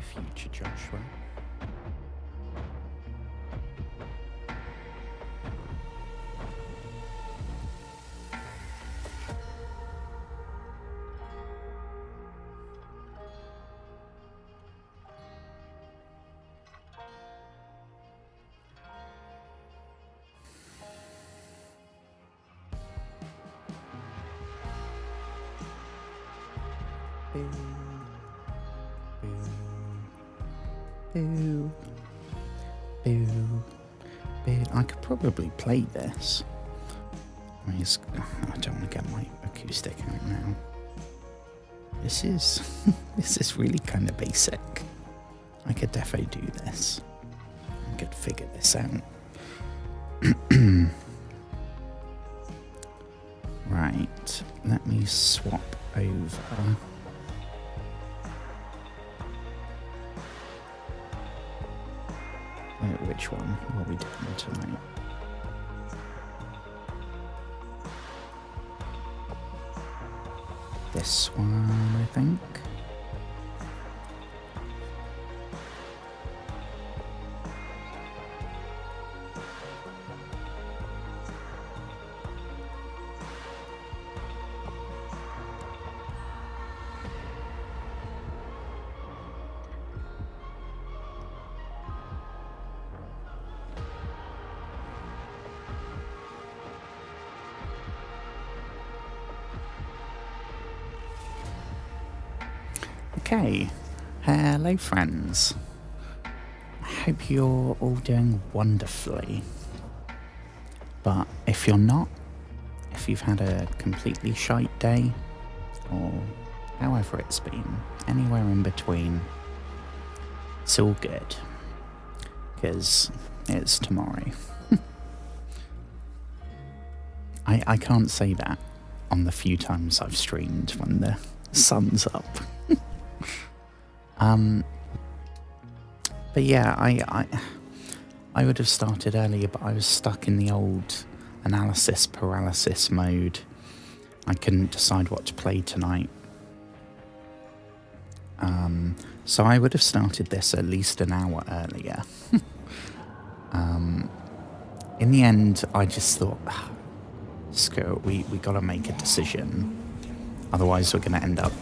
future Joshua. Boo. Boo. Boo. Boo. I could probably play this. I don't want to get my acoustic out now. This is really kind of basic. I could defo do this. I could figure this out. Right, let me swap over. Which one will we doing tonight? This one, I think. Okay, hello friends. I hope you're all doing wonderfully. But if you're not, if you've had a completely shite day, or however it's been, anywhere in between, it's all good. Because it's tomorrow. I can't say that on the few times I've streamed when the sun's up. But yeah, I would have started earlier, but I was stuck in the old analysis paralysis mode. I couldn't decide what to play tonight. So I would have started this at least an hour earlier. In the end, I just thought, screw it, we gotta make a decision. Otherwise we're gonna end up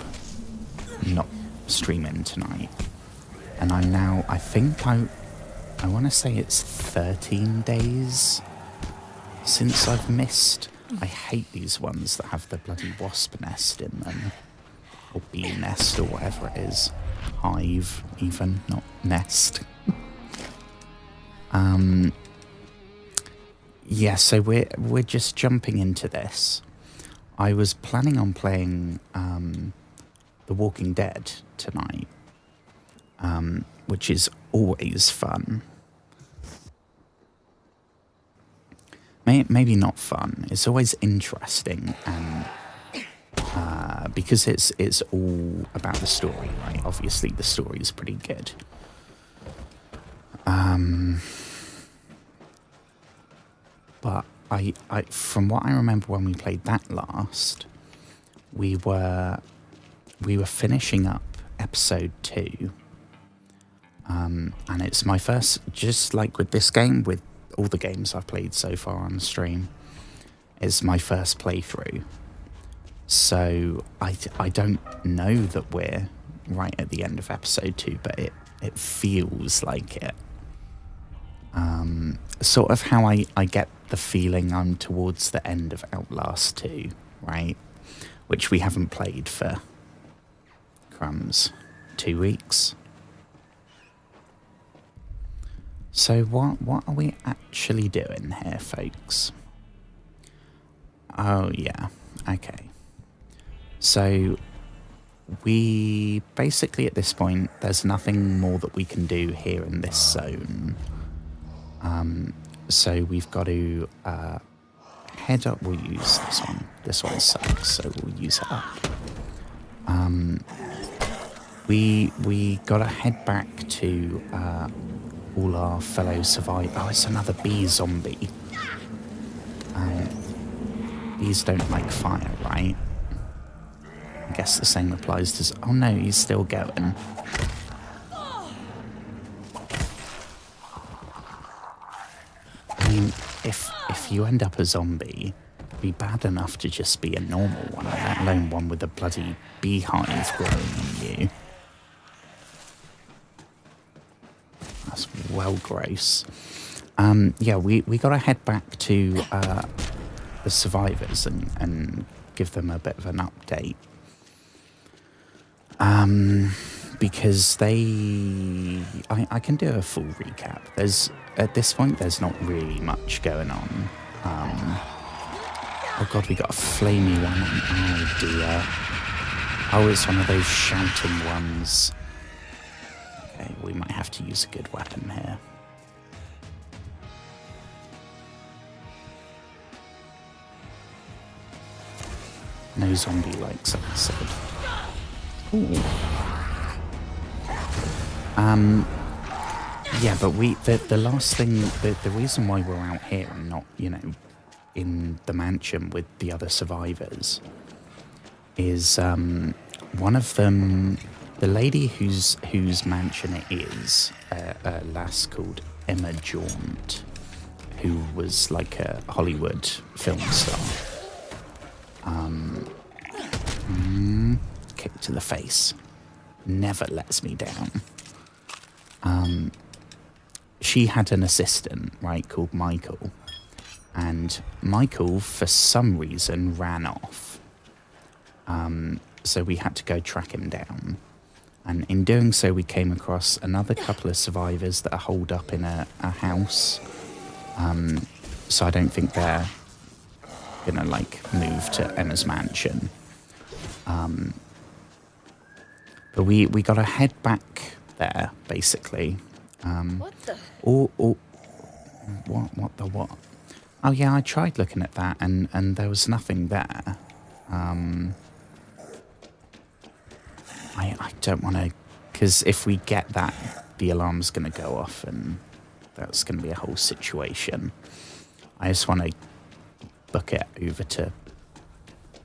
not streaming tonight. And I'm now, I think I want to say it's 13 days since I've missed. I hate these ones that have the bloody wasp nest in them, or bee nest, or whatever it is. Hive, even, not nest. Yeah, so we're just jumping into this. I was planning on playing The Walking Dead tonight, which is always fun. Maybe not fun. It's always interesting, and because it's all about the story, right? Obviously, the story is pretty good. But I from what I remember when we played that last, we were finishing up episode 2. And it's my first, just like with this game, with all the games I've played so far on the stream, it's my first playthrough. So I don't know that we're right at the end of episode 2, but it feels like it. Sort of how I get the feeling I'm towards the end of Outlast 2, right? Which we haven't played for, crumbs, 2 weeks. So what are we actually doing here, folks? Oh, yeah. Okay. So we basically, at this point, there's nothing more that we can do here in this zone. So we've got to head up. We'll use this one. This one sucks, so we'll use it up. We got to head back to all our fellow survivors. Oh, it's another bee zombie. Bees don't like fire, right? I guess the same applies to... Oh no, he's still going. if you end up a zombie, it'd be bad enough to just be a normal one, let alone one with a bloody beehive growing on you. That's well gross. Yeah, we got to head back to the survivors and give them a bit of an update. Because I can do a full recap. At this point, there's not really much going on. Oh god, we got a flamey one. Oh dear. Oh, it's one of those shouting ones. Okay, we might have to use a good weapon here. No zombie likes acid. Ooh. Yeah, but the last thing, the reason why we're out here and not, in the mansion with the other survivors is one of them, the lady whose mansion it is, a lass called Emma Jaunt, who was like a Hollywood film star. Kick to the face. Never lets me down. She had an assistant, right, called Michael. And Michael, for some reason, ran off. So we had to go track him down. And in doing so, we came across another couple of survivors that are holed up in a house. So I don't think they're gonna, move to Emma's mansion. But we gotta head back there, basically. What the? What the what? Oh yeah, I tried looking at that and there was nothing there. I don't want to, because if we get that, the alarm's going to go off and that's going to be a whole situation. I just want to book it over to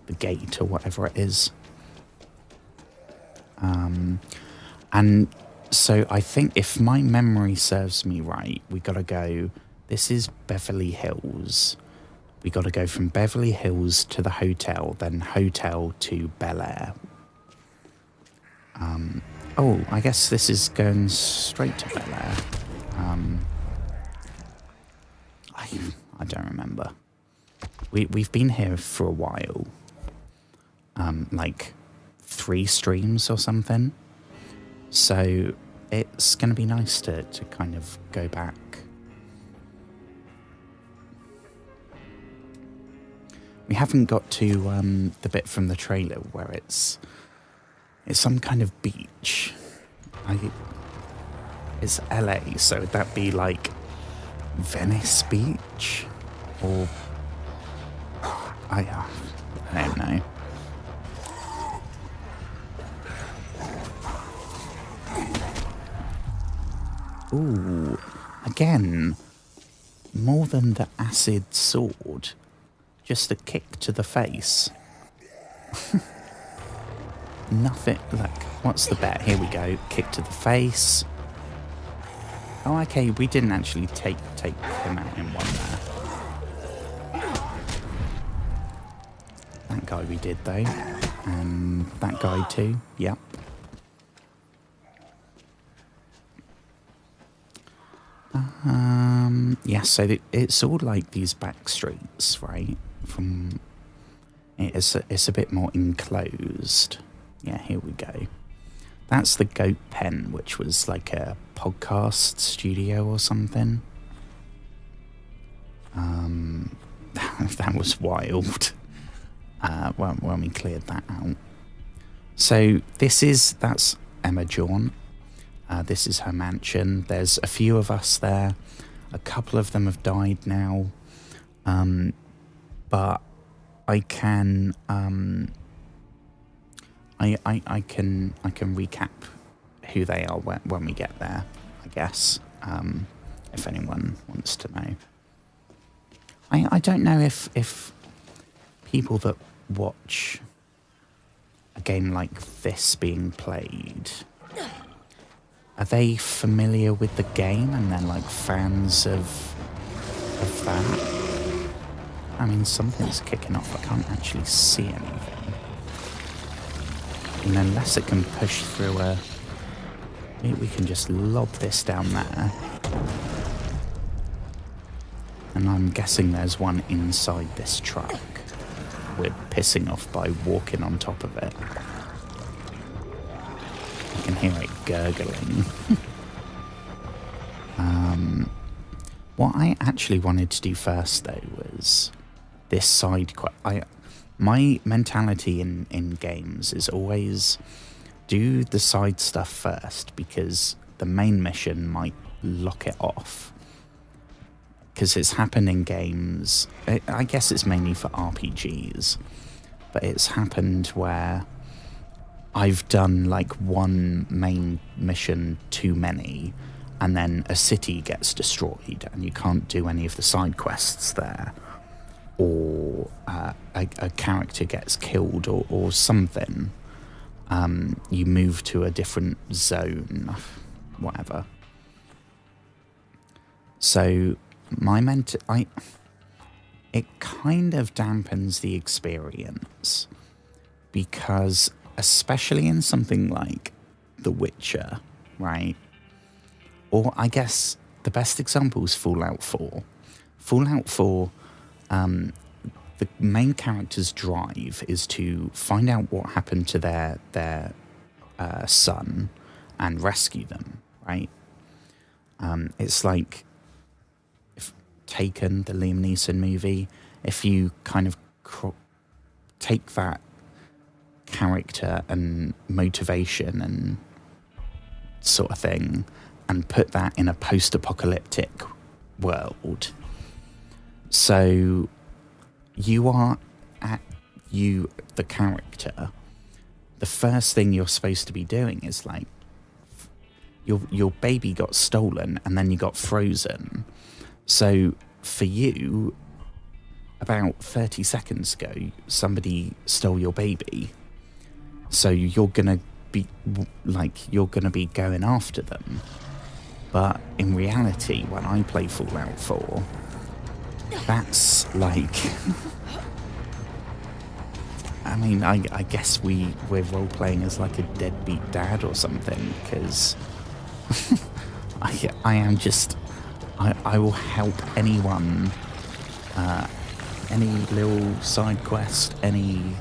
the gate or whatever it is. And so I think if my memory serves me right, we got to go, this is Beverly Hills. We got to go from Beverly Hills to the hotel, then hotel to Bel Air. Oh, I guess this is going straight to Bel Air. I don't remember. We've been here for a while. Like 3 streams or something. So it's going to be nice to kind of go back. We haven't got to the bit from the trailer where it's some kind of beach. It's LA, so would that be like Venice Beach? Or I don't know. Ooh, again, more than the acid sword, just a kick to the face. Nothing, like, what's the bet? Here we go, kick to the face. Oh, okay, we didn't actually take him out in one there. That guy we did, though. And that guy too, yep. Yeah, so it's all like these back streets, right? It's a bit more enclosed. Yeah, here we go. That's the Goat Pen, which was like a podcast studio or something. That was wild. When we cleared that out. So that's Emma Jaunt. This is her mansion. There's a few of us there. A couple of them have died now. But I can I can recap who they are when we get there, I guess. If anyone wants to know. I don't know if people that watch a game like this being played, are they familiar with the game and they're like fans of that? I mean, something's kicking off. I can't actually see anything. And unless it can push through a... Maybe we can just lob this down there. And I'm guessing there's one inside this truck. We're pissing off by walking on top of it. I can hear it gurgling. What I actually wanted to do first, though, was this side quest. My mentality in games is always do the side stuff first, because the main mission might lock it off. Because it's happened in games, I guess it's mainly for RPGs, but it's happened where I've done like one main mission too many, and then a city gets destroyed and you can't do any of the side quests there, or a character gets killed or something. You move to a different zone, whatever. So it kind of dampens the experience, because especially in something like The Witcher, right? Or I guess the best example is Fallout 4. Fallout 4, the main character's drive is to find out what happened to their son and rescue them, right? It's like Taken, the Liam Neeson movie. If you kind of take that character and motivation and sort of thing and put that in a post-apocalyptic world, so the character, the first thing you're supposed to be doing is like, your baby got stolen and then you got frozen. So for you, about 30 seconds ago, somebody stole your baby. So you're going to be going after them. But in reality, when I play Fallout 4, that's like... I mean, I guess we're role-playing as like a deadbeat dad or something, because I am just... I will help anyone, any little side quest, anything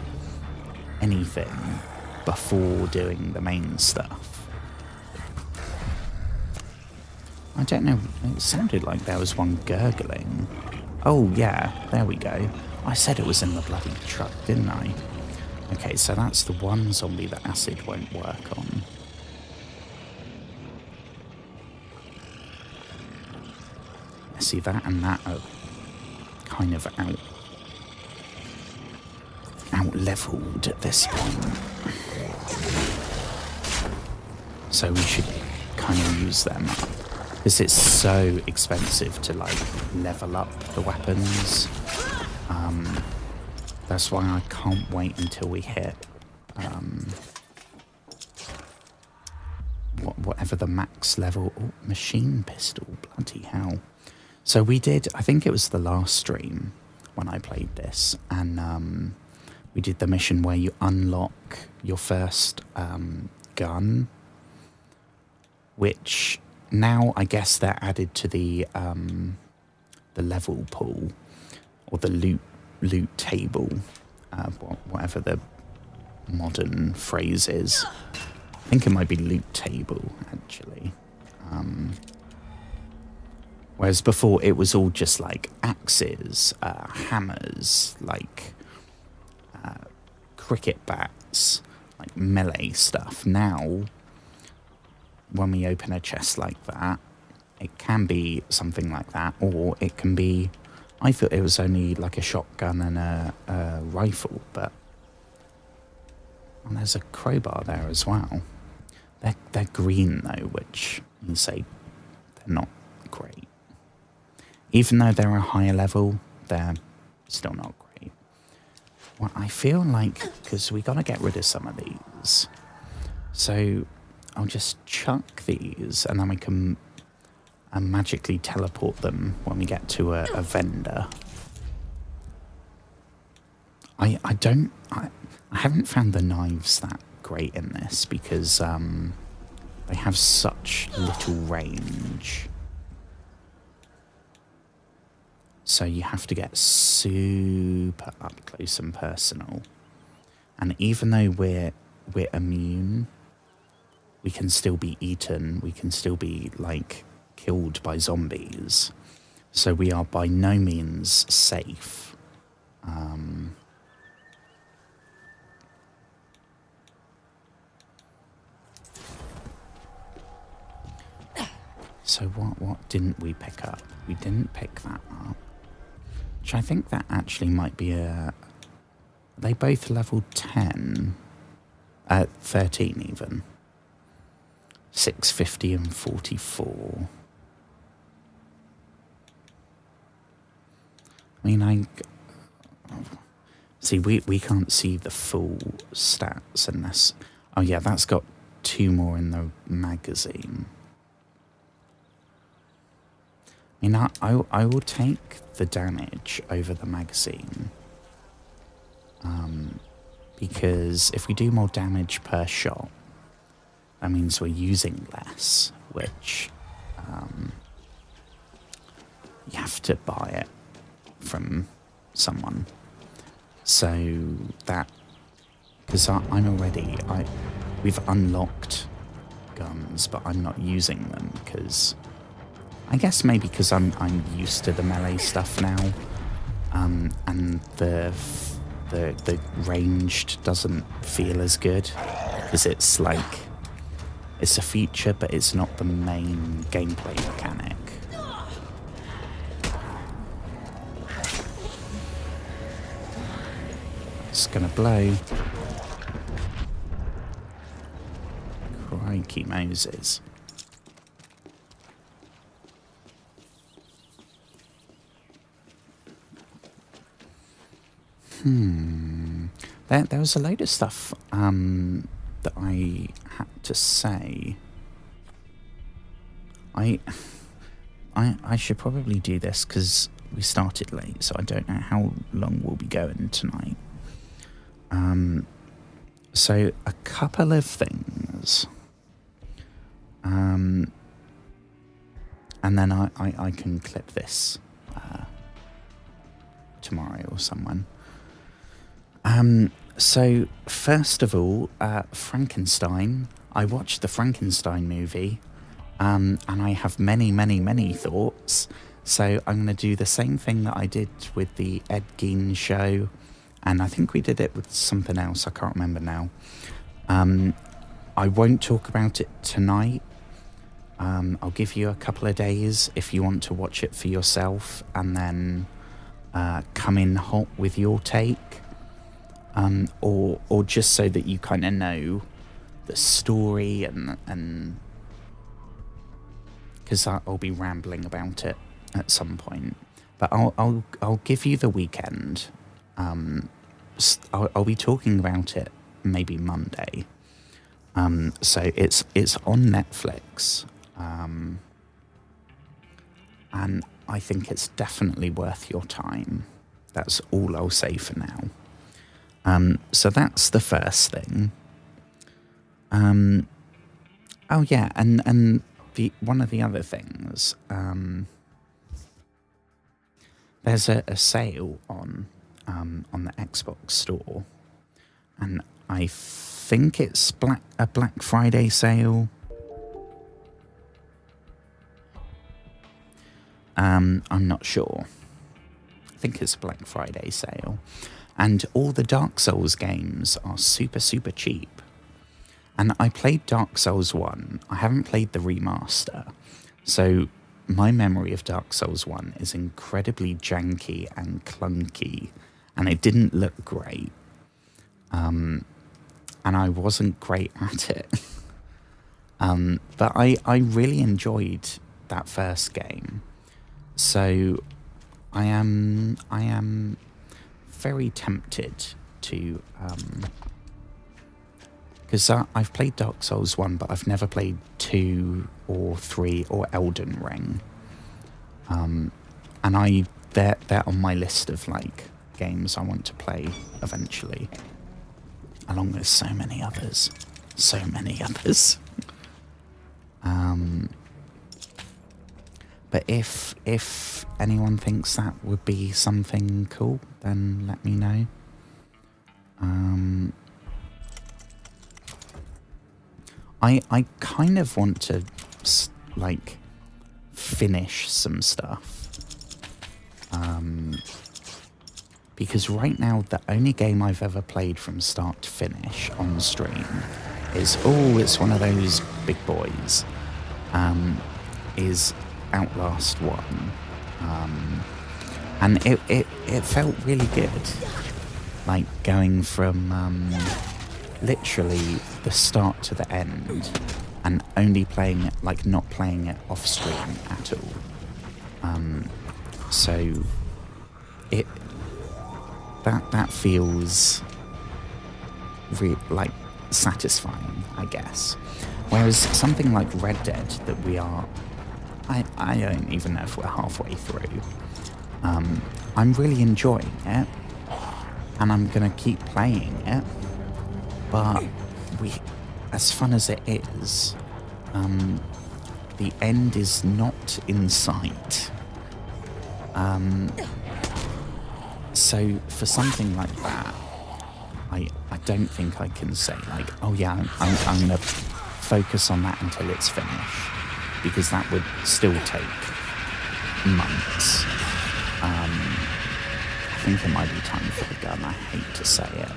before doing the main stuff. I don't know, it sounded like there was one gurgling. Oh yeah, there we go. I said it was in the bloody truck, didn't I? Okay, so that's the one zombie that acid won't work on. See, that and that are kind of out-leveled at this point. So we should kind of use them up. Because it's so expensive to, like, level up the weapons. That's why I can't wait until we hit whatever the max level... Oh, machine pistol, bloody hell. So we did, I think it was the last stream when I played this, and we did the mission where you unlock your first gun, which now I guess they're added to the level pool, or the loot table, whatever the modern phrase is. I think it might be loot table, actually. Whereas before it was all just like axes, hammers, like cricket bats, like melee stuff. Now, when we open a chest like that, it can be something like that, or it can be... I thought it was only like a shotgun and a rifle, but... And there's a crowbar there as well. They're green though, which you say they're not great. Even though they're a higher level, they're still not great. Well, I feel like, because we got to get rid of some of these, so I'll just chuck these, and then we can magically teleport them when we get to a vendor. I don't... I haven't found the knives that great in this because they have such little range. So you have to get super up close and personal. And even though we're immune, we can still be eaten. We can still be, like, killed by zombies. So we are by no means safe. So what didn't we pick up? We didn't pick that up. Which I think that actually might be a... Are they both level 10? 13 even. 650 and 44. I mean, see, we can't see the full stats unless... Oh yeah, that's got 2 more in the magazine. I mean, I will take the damage over the magazine. Because if we do more damage per shot, that means we're using less, which you have to buy it from someone. So that... Because I'm already... We've unlocked guns, but I'm not using them because... I guess maybe because I'm used to the melee stuff now, and the ranged doesn't feel as good because it's like it's a feature, but it's not the main gameplay mechanic. It's gonna blow. Crikey Moses. There was a load of stuff that I had to say. I should probably do this because we started late, so I don't know how long we'll be going tonight. So a couple of things. And then I can clip this tomorrow or someone. So first of all, Frankenstein. I watched the Frankenstein movie, and I have many thoughts. So I'm going to do the same thing that I did with the Ed Gein show, and I think we did it with something else. I can't remember now. I won't talk about it tonight. I'll give you a couple of days if you want to watch it for yourself, and then come in hot with your take. Or just so that you kind of know the story and because I'll be rambling about it at some point, but I'll give you the weekend. I'll be talking about it maybe Monday. So it's on Netflix, and I think it's definitely worth your time. That's all I'll say for now. So that's the first thing. Oh yeah, and the one of the other things, there's a sale on the Xbox store, and I think it's a Black Friday sale. I'm not sure. I think it's a Black Friday sale. And all the Dark Souls games are super cheap. And I played Dark Souls 1. I haven't played the remaster. So my memory of Dark Souls 1 is incredibly janky and clunky. And it didn't look great. And I wasn't great at it. But I really enjoyed that first game. So I am very tempted to, because I've played Dark Souls 1, but I've never played 2 or 3 or Elden Ring. And they're on my list of like games I want to play eventually, along with so many others. So many others. But if anyone thinks that would be something cool, then let me know. I kind of want to like finish some stuff. Because right now the only game I've ever played from start to finish on stream is, it's one of those big boys, is Outlast 1. And it felt really good. Like going from literally the start to the end and only playing it, like not playing it off stream at all. So it that feels like satisfying, I guess. Whereas something like Red Dead that we are, I don't even know if we're halfway through. I'm really enjoying it, and I'm gonna keep playing it. But as fun as it is, the end is not in sight. So for something like that, I don't think I can say like, oh yeah, I'm gonna focus on that until it's finished, because that would still take months. I think it might be time for the gun. I hate to say it.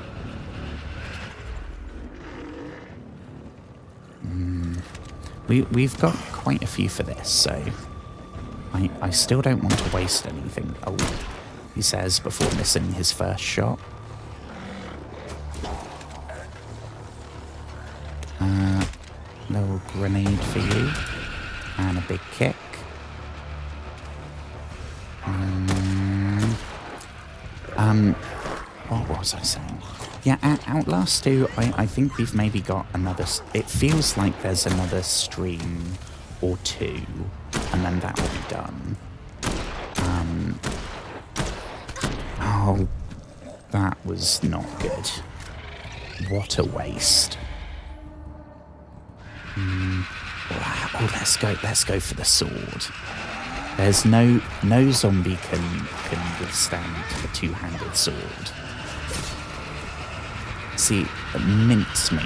We've got quite a few for this, so I still don't want to waste anything. Oh, he says before missing his first shot. Little grenade for you, and a big kick. What was I saying? Yeah, Outlast 2, I think we've maybe got another... It feels like there's another stream or two, and then that will be done. Oh, that was not good. What a waste. Let's go for the sword. There's no zombie can withstand a two-handed sword. See, mincemeat.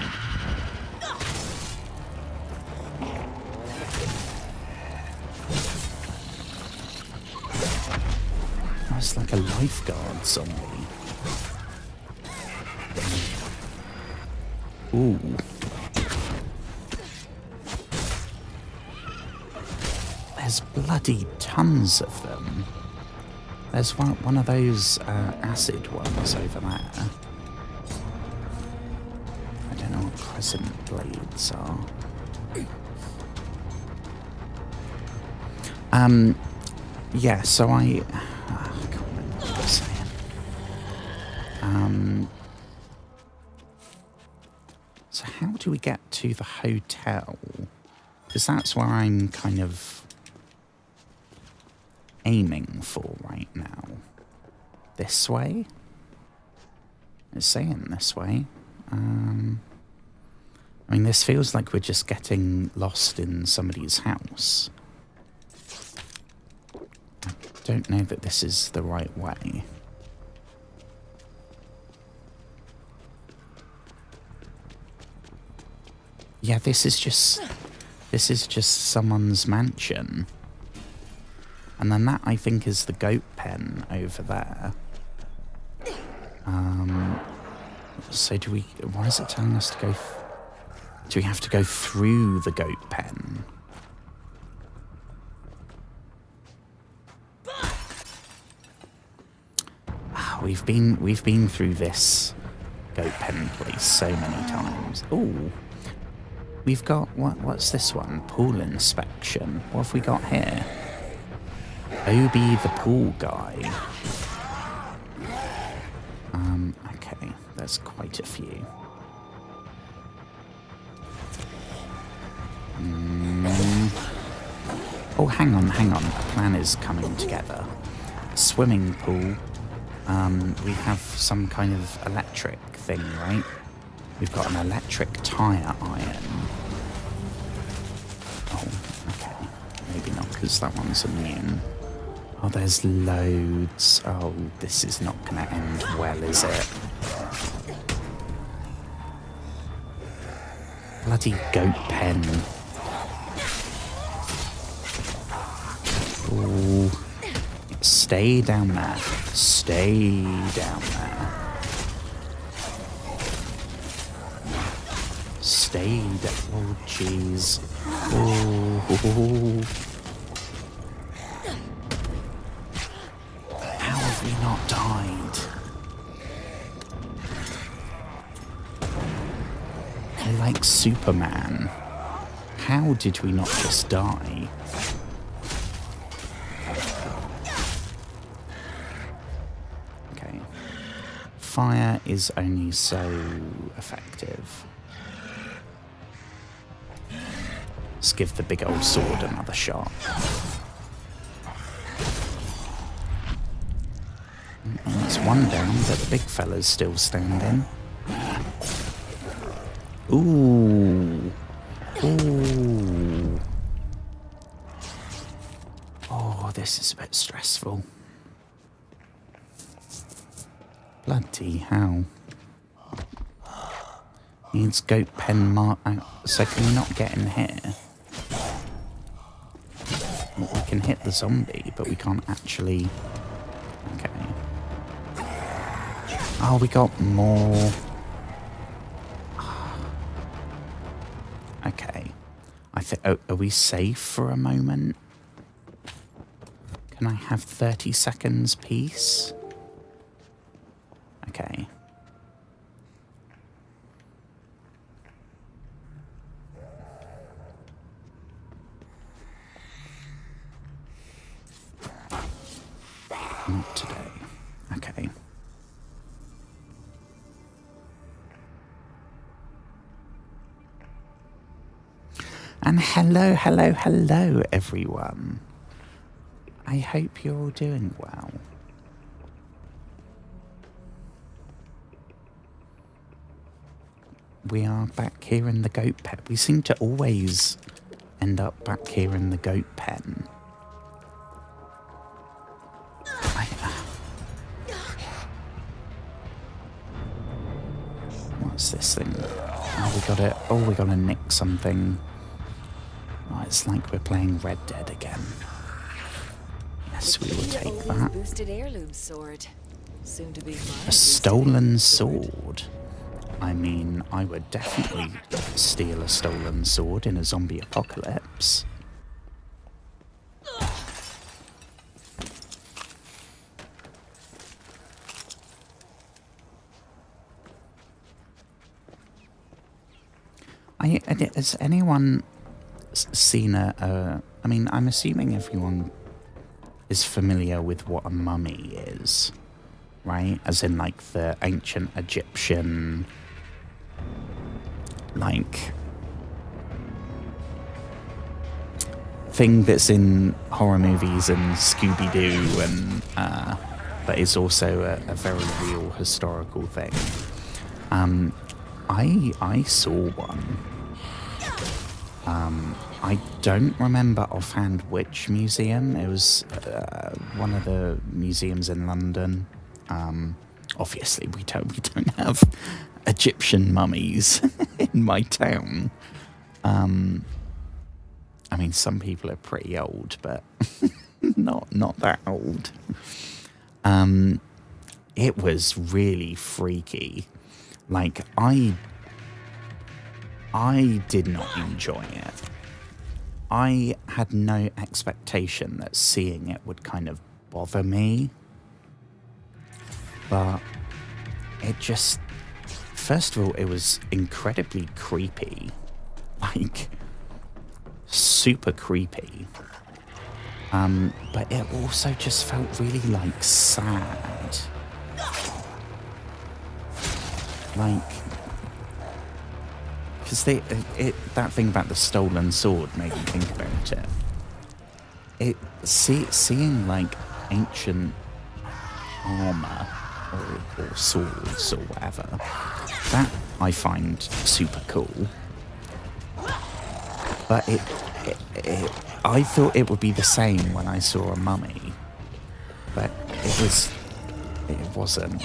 That's like a lifeguard zombie. Ooh. There's bloody tons of them. There's one of those acid ones over there. I don't know what crescent blades are. Yeah, so I can't remember what I was saying. So how do we get to the hotel? Because that's where I'm kind of aiming for right now. This way? It's saying this way. I mean, this feels like we're just getting lost in somebody's house. I don't know that this is the right way. Yeah, this is just someone's mansion. And then that, I think, is the goat pen over there. So do we... Why is it telling us to go... Do we have to go through the goat pen? We've been through this goat pen place so many times. Ooh. We've got... What's this one? Pool inspection. What have we got here? Obi the pool guy. Okay, there's quite a few. Oh, hang on. A plan is coming together. Swimming pool. We have some kind of electric thing, right? We've got an electric tire iron. Oh, okay. Maybe not, because that one's immune. Oh, there's loads. Oh, this is not going to end well, is it? Bloody goat pen. Ooh. Stay down there. Stay down there. Stay down. Oh, jeez. Oh. How have we not died? They're like Superman. How did we not just die? Okay. Fire is only so effective. Let's give the big old sword another shot. That's one down, but the big fella's still standing. Ooh. Ooh. Oh, this is a bit stressful. Bloody hell. Needs goat pen mark. So can we not get in here? Well, we can hit the zombie, but we can't actually... Okay. Oh, we got more... Okay. I think... Oh, are we safe for a moment? Can I have 30 seconds peace? Okay. Not today. Okay. And hello, hello, hello, everyone. I hope you're all doing well. We are back here in the goat pen. We seem to always end up back here in the goat pen. What's this thing? Oh, we got it. Oh, we got to nick something. Oh, it's like we're playing Red Dead again. Yes, we will take that. Boosted heirloom sword. Soon to be A stolen sword. I mean, I would definitely steal a stolen sword in a zombie apocalypse. Has anyone seen I mean, I'm assuming everyone is familiar with what a mummy is, right? As in, like, the ancient Egyptian, like, thing that's in horror movies and Scooby-Doo, and but is also a very real historical thing. I saw one. I don't remember offhand which museum. It was one of the museums in London. Obviously, we don't have Egyptian mummies in my town. I mean, some people are pretty old, but not that old. It was really freaky. Like, I did not enjoy it. I had no expectation that seeing it would kind of bother me. But it just... First of all, it was incredibly creepy. Like, super creepy. But it also just felt really, like, sad. Like... Because that thing about the stolen sword made me think about it. Seeing like ancient armor or swords or whatever. That I find super cool. But I thought it would be the same when I saw a mummy, but it wasn't.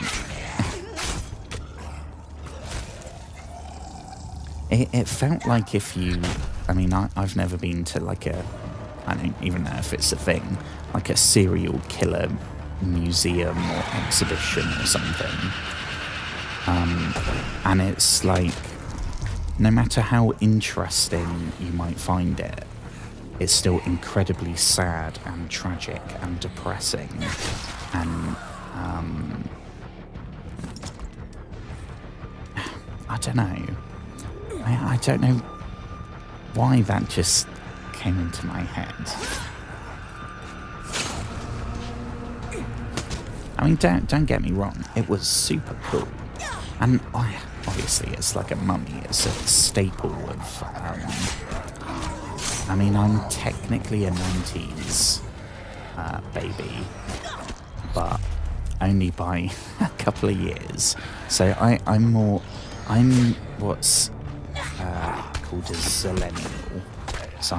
It felt like if you, I mean, I've never been to like I don't even know if it's a thing, like a serial killer museum or exhibition or something. And it's like, no matter how interesting you might find it, it's still incredibly sad and tragic and depressing. And I don't know. I don't know why that just came into my head. I mean, don't get me wrong, it was super cool. And obviously it's like a mummy, it's a staple of, I mean, I'm technically a 90s baby, but only by a couple of years. So I'm what's called a zillennial. So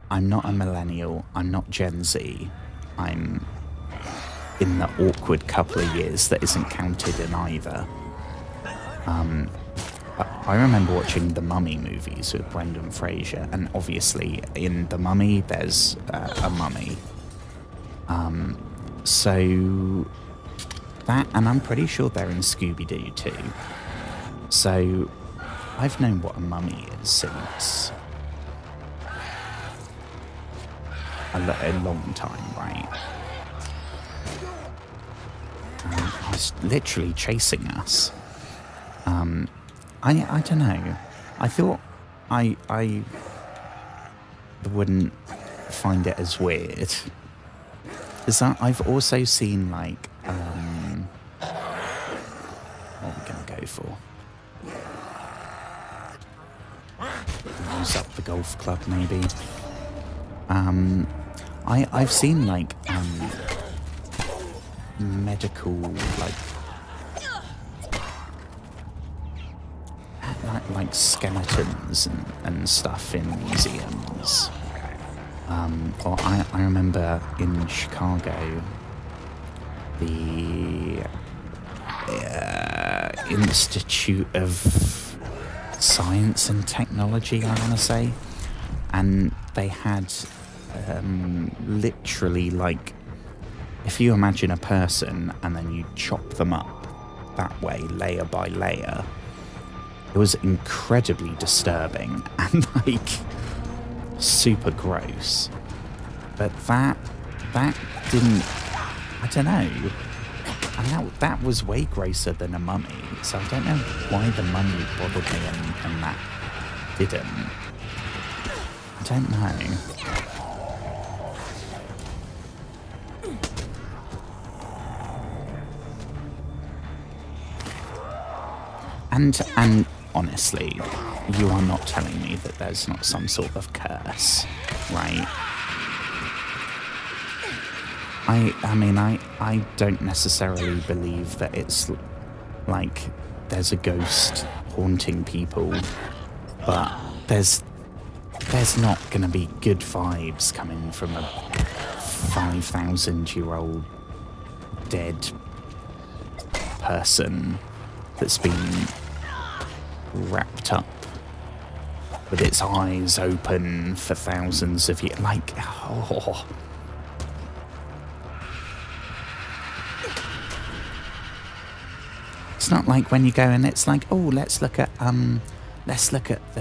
I'm not a millennial, I'm not Gen Z, I'm in the awkward couple of years that isn't counted in either. I remember watching the Mummy movies with Brendan Fraser, and obviously in the Mummy there's a mummy. So that, and I'm pretty sure they're in Scooby-Doo too. So I've known what a mummy is since a long time, right? I was literally chasing us. I don't know. I thought I wouldn't find it as weird. Is that I've also seen like what are we gonna go for? Use up the golf club maybe. I've seen like medical like skeletons and stuff in museums. Or I remember in Chicago the Institute of Science and Technology, I want to say, and they had literally like, if you imagine a person and then you chop them up that way, layer by layer, it was incredibly disturbing and like super gross. But that didn't, I don't know, and that was way grosser than a mummy, so I don't know why the mummy bothered me and that didn't. I don't know. And honestly, you are not telling me that there's not some sort of curse, right? I mean, I don't necessarily believe that it's like there's a ghost haunting people, but there's not going to be good vibes coming from a 5,000-year-old dead person that's been wrapped up with its eyes open for thousands of years. Like, oh. It's not like when you go and it's like, oh, let's look at the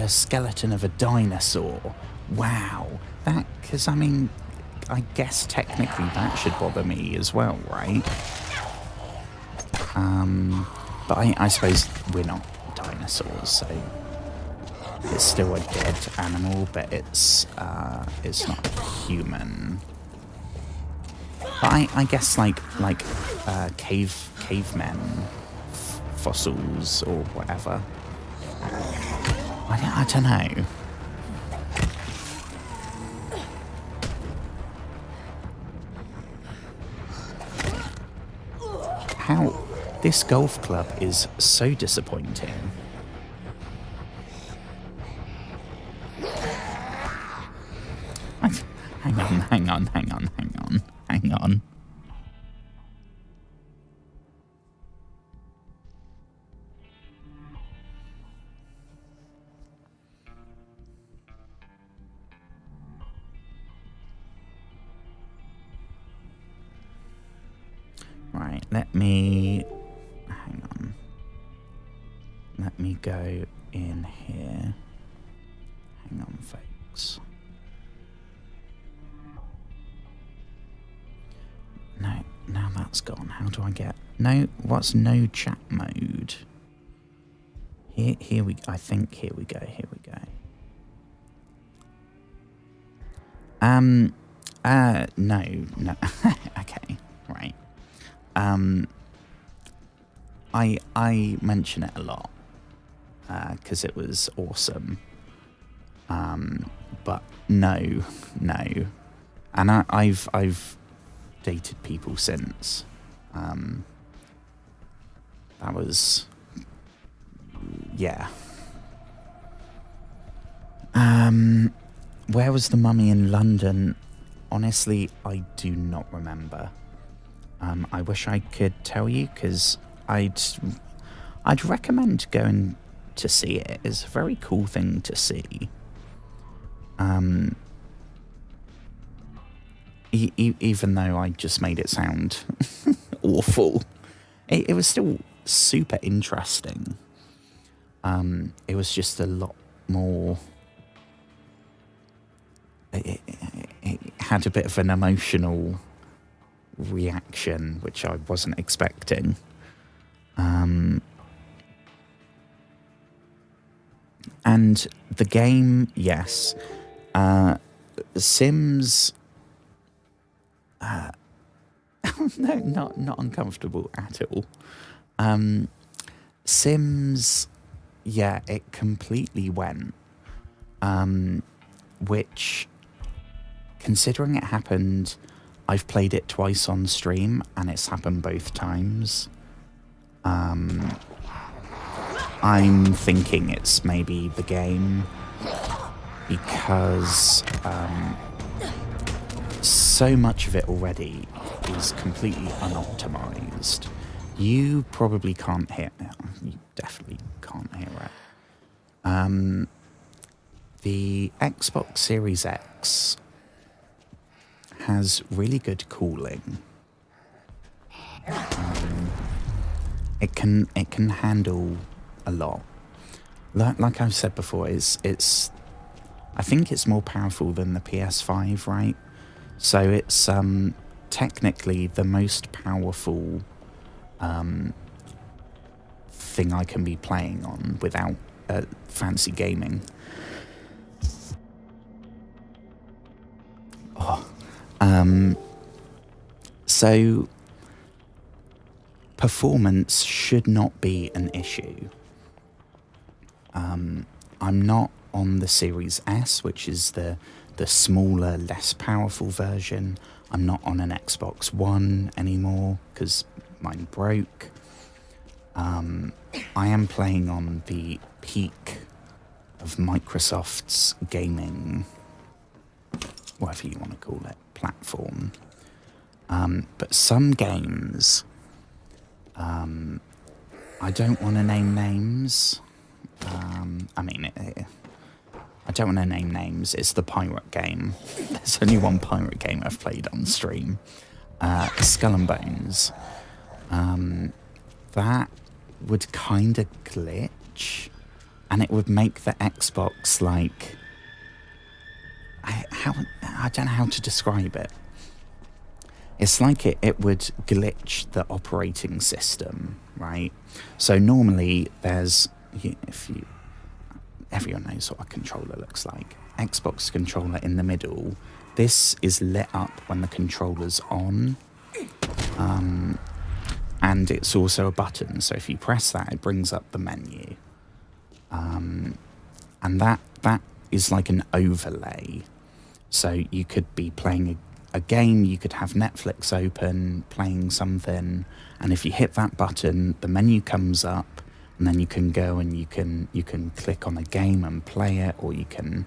skeleton of a dinosaur. Wow. That, because I mean, I guess technically that should bother me as well, right? But I suppose we're not dinosaurs, so it's still a dead animal, but it's not human. But I guess like cavemen fossils or whatever. I don't know. how this golf club is so disappointing. Hang on. Right, let me go in here. Hang on, folks. No, now that's gone. How do I get... No, what's no chat mode? Here we go. Here we go. No. Okay, right. I mention it a lot because it was awesome. But no, and I've dated people since. That was, yeah. Where was the mummy in London? Honestly, I do not remember. I wish I could tell you, because I'd recommend going to see it. It's a very cool thing to see. Even though I just made it sound awful, it was still super interesting. It was just a lot more... It had a bit of an emotional reaction, which I wasn't expecting. And the game, yes. Sims... no, not uncomfortable at all. Sims, yeah, it completely went. Which, considering it happened, I've played it twice on stream, and it's happened both times. I'm thinking it's maybe the game, because so much of it already is completely unoptimized. You probably can't hear it. You definitely can't hear it. The Xbox Series X has really good cooling. It can handle a lot. Like I've said before, it's I think it's more powerful than the PS5, right? So it's technically the most powerful thing I can be playing on without fancy gaming. So performance should not be an issue. I'm not on the Series S, which is the smaller, less powerful version. I'm not on an Xbox One anymore because mine broke. I am playing on the peak of Microsoft's gaming, whatever you want to call it, platform. But some games, I don't want to name names. I don't want to name names. It's the pirate game. There's only one pirate game I've played on stream. Skull and Bones. That would kind of glitch, and it would make the Xbox like... I don't know how to describe it. It's like it would glitch the operating system, right? So normally there's... Everyone knows what a controller looks like. Xbox controller in the middle. This is lit up when the controller's on. And it's also a button. So if you press that, it brings up the menu. And that is like an overlay. So you could be playing a game, you could have Netflix open, playing something, and if you hit that button, the menu comes up, and then you can go and you can click on a game and play it, or you can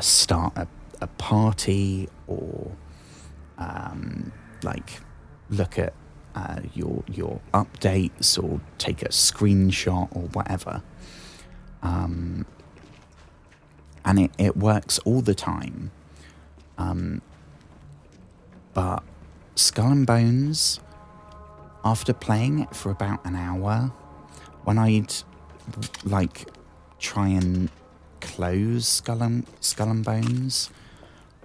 start a party, or like look at your updates, or take a screenshot, or whatever. And it works all the time. But Skull and Bones, after playing it for about an hour, when I'd like try and close Skull and Bones,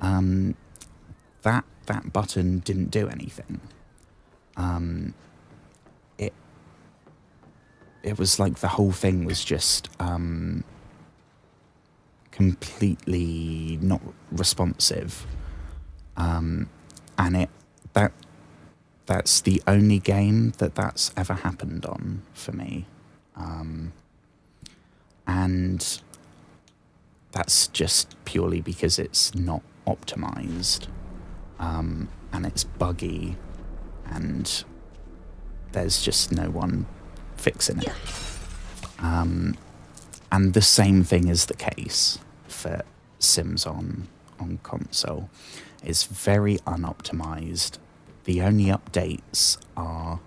that button didn't do anything. It was like the whole thing was just completely not responsive. And that's the only game that's ever happened on for me. And that's just purely because it's not optimized, and it's buggy, and there's just no one fixing it. And the same thing is the case for Sims on console. It's very unoptimized. The only updates are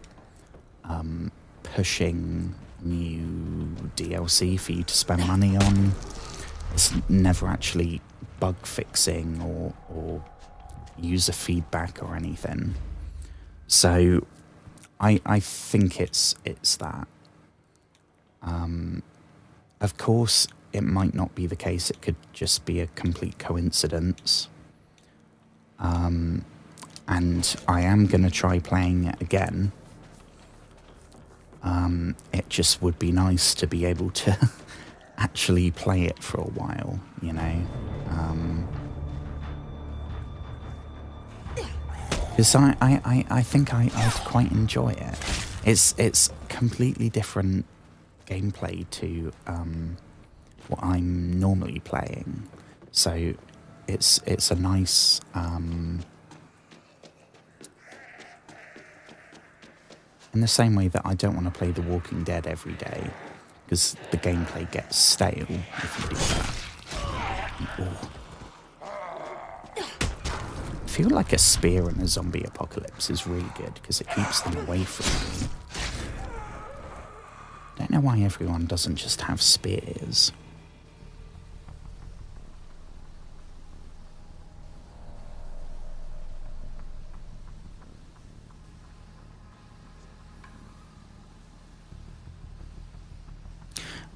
pushing new DLC for you to spend money on. It's never actually bug fixing or user feedback or anything. So I think it's that. Of course, it might not be the case. It could just be a complete coincidence. And I am going to try playing it again. It just would be nice to be able to actually play it for a while, you know. Because I think I'd quite enjoy it. It's completely different gameplay to what I'm normally playing. So it's a nice in the same way that I don't want to play The Walking Dead every day, because the gameplay gets stale if you do that. Ooh. I feel like a spear in a zombie apocalypse is really good because it keeps them away from me. Don't know why everyone doesn't just have spears.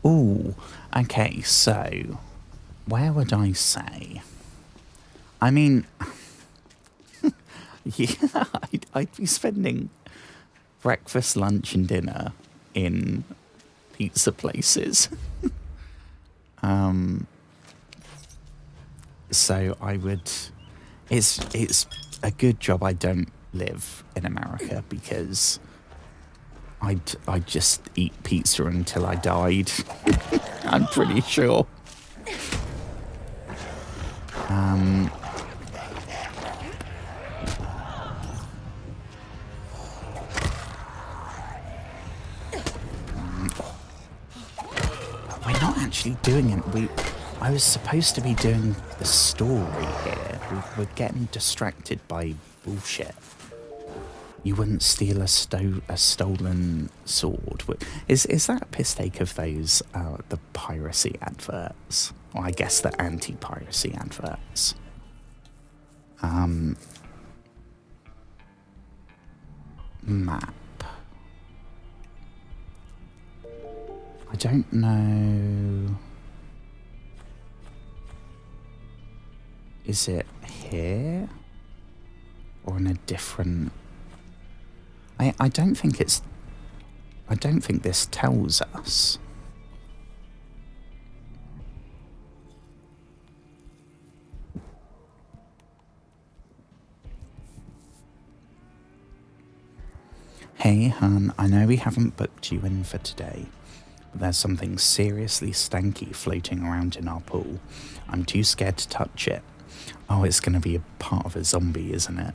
Ooh, okay, so where would I say? I mean, yeah, I'd be spending breakfast, lunch, and dinner in pizza places. So I would. It's a good job I don't live in America, because I'd just eat pizza until I died. I'm pretty sure. We're not actually doing it. I was supposed to be doing the story here. We're getting distracted by bullshit. You wouldn't steal a stolen sword. Is that a piss take of those the piracy adverts? Or I guess the anti-piracy adverts. Map. I don't know. Is it here? Or in a different... I don't think it's... I don't think this tells us. Hey, hun, I know we haven't booked you in for today, but there's something seriously stanky floating around in our pool. I'm too scared to touch it. Oh, it's going to be a part of a zombie, isn't it?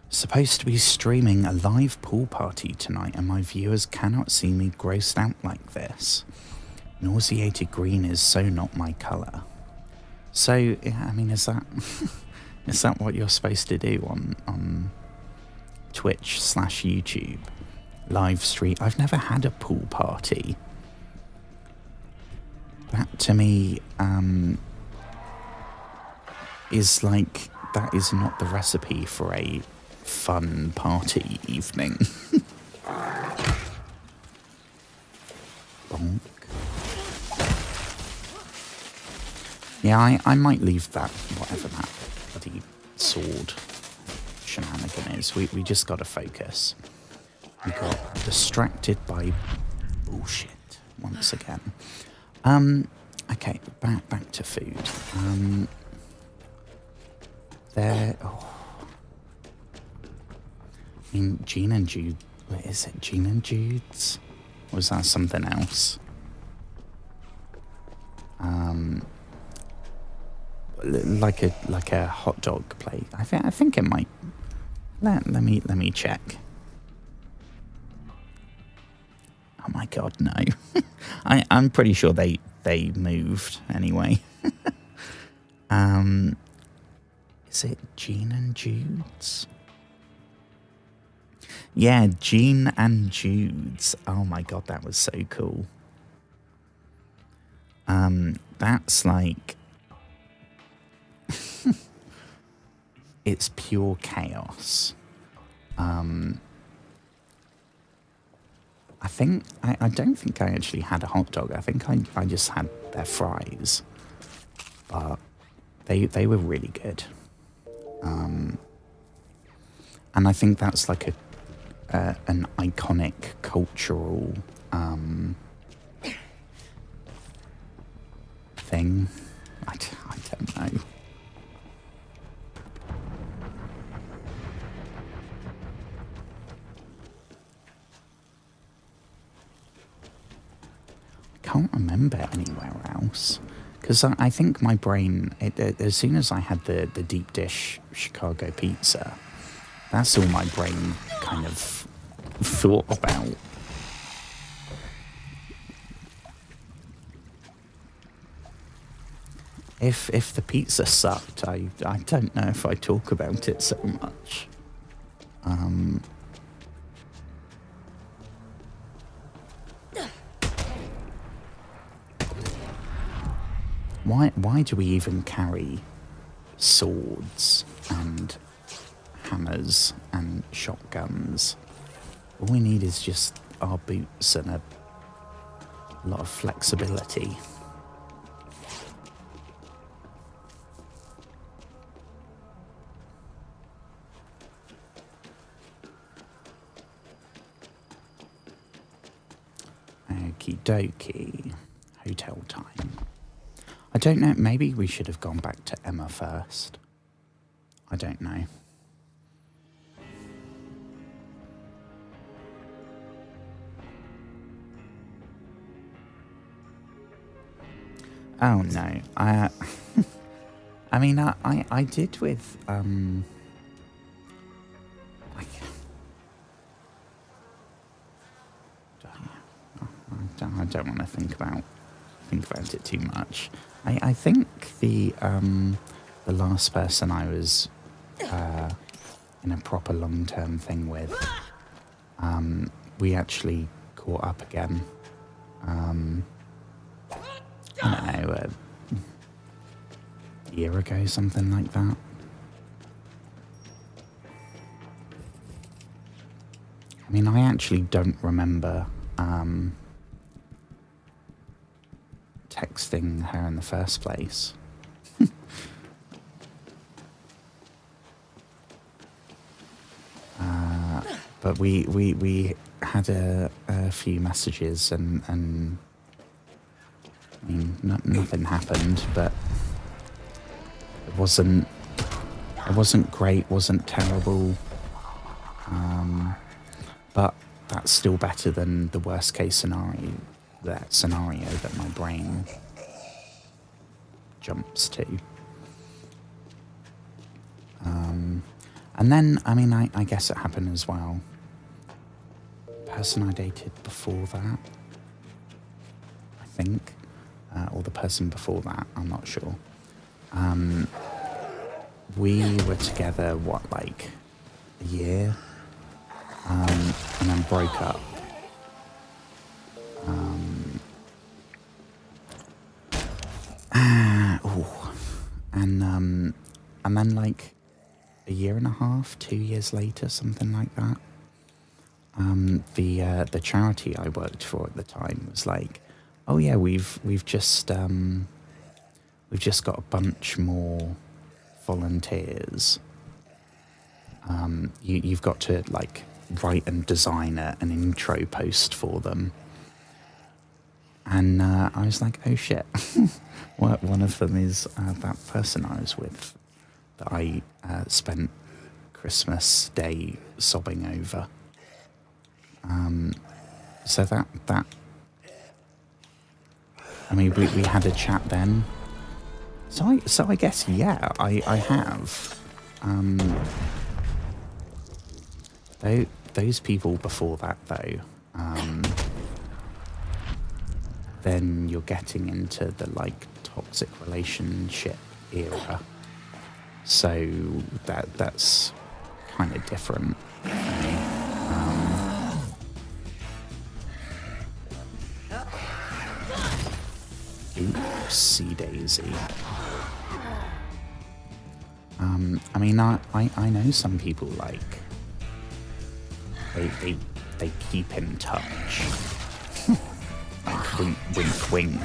Supposed to be streaming a live pool party tonight, and my viewers cannot see me grossed out like this. Nauseated green is so not my colour. So, yeah, I mean, is that is that what you're supposed to do on Twitch/YouTube? Live stream? I've never had a pool party. That to me is like, that is not the recipe for a fun party evening. Bonk. Yeah, I might leave that, whatever that bloody sword shenanigan is. We just got to focus. We got distracted by bullshit once again. Okay, back to food. Oh. I mean, Gene and Jude. Wait, is it Gene and Jude's? Or was that something else? Like a hot dog plate. I think it might. Let me check. Oh my god, no! I'm pretty sure they moved anyway. Is it Gene and Jude's? Yeah, Gene and Jude's. Oh my god, that was so cool. That's like it's pure chaos. I don't think I actually had a hot dog. I think I just had their fries, but they were really good. And I think that's like an iconic cultural thing. I don't know. I can't remember anywhere else. Because I think my brain, as soon as I had the deep dish Chicago pizza, that's all my brain kind of thought about. If the pizza sucked, I don't know if I talk about it so much. Why do we even carry swords and hammers and shotguns? All we need is just our boots and a lot of flexibility. Okie dokie. Hotel time. I don't know, maybe we should have gone back to Emma first. I don't know. Oh no. I mean, I did with I don't want to think about it too much. I think the last person I was in a proper long-term thing with, we actually caught up again. I don't know, a year ago, something like that. I mean, I actually don't remember texting her in the first place. But we had a few messages and I mean, nothing happened, but it wasn't great, wasn't terrible, but that's still better than the worst case scenario that scenario that my brain jumps to. And then, I mean, I guess it happened as well. Person I dated before that, I think, or the person before that, I'm not sure. We were together, what, like a year? And then broke up. And then like a year and a half, 2 years later, something like that. The charity I worked for at the time was like, oh yeah, we've just got a bunch more volunteers. You've got to like write and design an intro post for them. And I was like, oh shit. One of them is that person I was with that I spent Christmas Day sobbing over. So that I mean, we had a chat then. So I guess, yeah, I have. Those people before that, though, then you're getting into the, like, toxic relationship era. So that's kind of different. Oopsie daisy. I mean, I know some people, like, they keep in touch. Like, wink, wink, wink.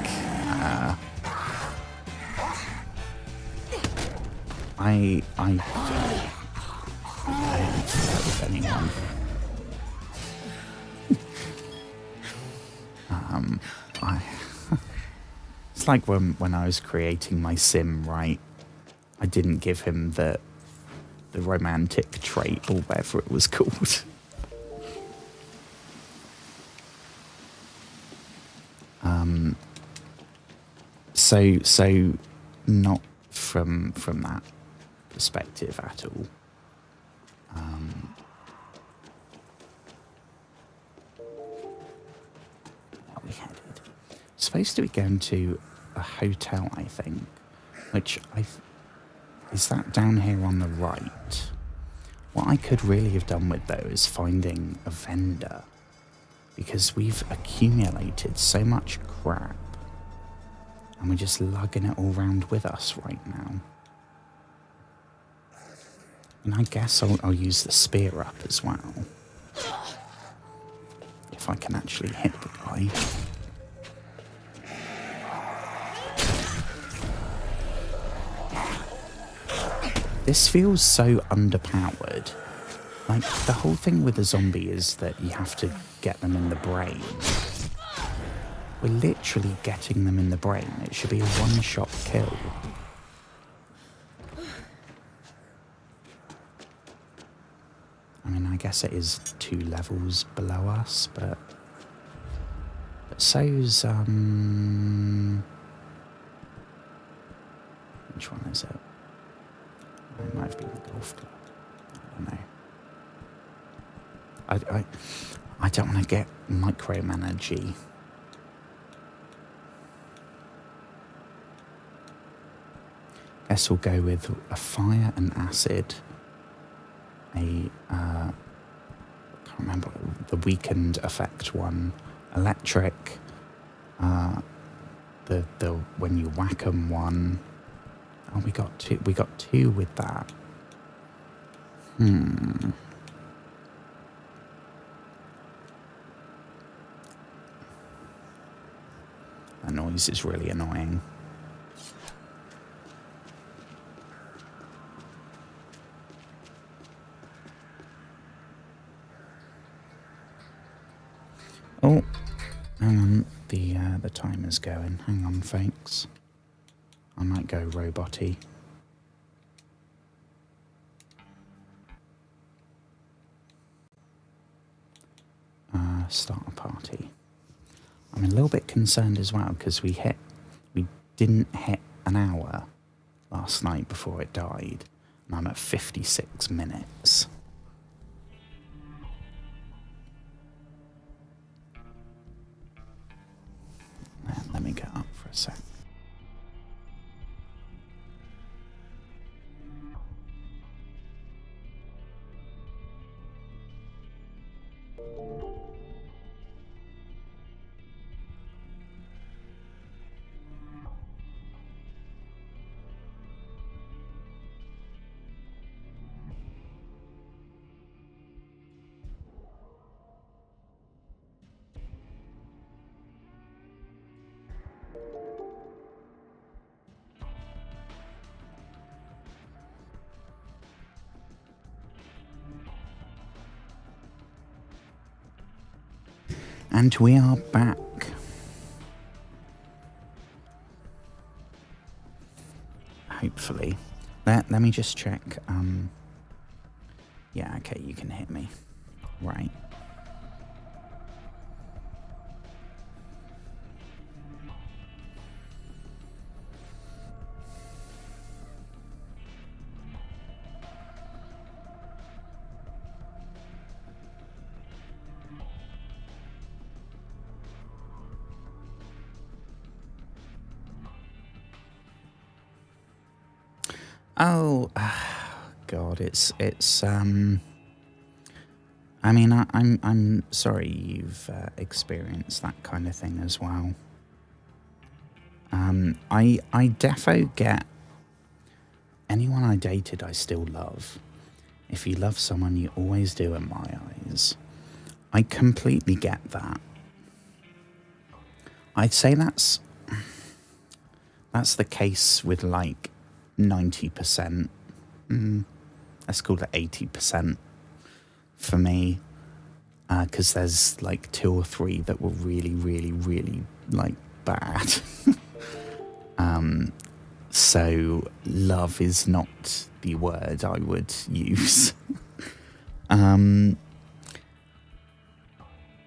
I haven't flirt with anyone. It's like when I was creating my sim, right? I didn't give him the romantic trait or whatever it was called. So not from that perspective at all. Where we headed? Supposed to be going to a hotel, I think, which is that down here on the right. What I could really have done with, though, is finding a vendor, because we've accumulated so much crap and we're just lugging it all around with us right now. And I guess I'll use the spear up as well, if I can actually hit the guy. This feels so underpowered. Like, the whole thing with a zombie is that you have to get them in the brain. We're literally getting them in the brain. It should be a one-shot kill. I mean, I guess it is 2 levels below us, but so's, which one is it? It might have been the golf club. I don't know. I don't want to get micromanagey. Guess we'll go with a fire and acid. I can't remember the weakened effect one. Electric. The when you whack 'em one. Oh, we got two with that. That noise is really annoying. Oh, hang on. The timer's going. Hang on, folks. I might go robot-y. Start a party. I'm a little bit concerned as well because we didn't hit an hour last night before it died, and I'm at 56 minutes. Let me get up for a sec. And we are back. Hopefully. Let me just check. Yeah, okay, you can hit me. Right. Oh, God, it's I mean, I'm sorry you've experienced that kind of thing as well. I defo get anyone I dated I still love. If you love someone, you always do in my eyes. I completely get that. I'd say that's the case with like 90%. Let's call it 80% for me, because there's like 2 or 3 that were really, really, really like bad. So love is not the word I would use.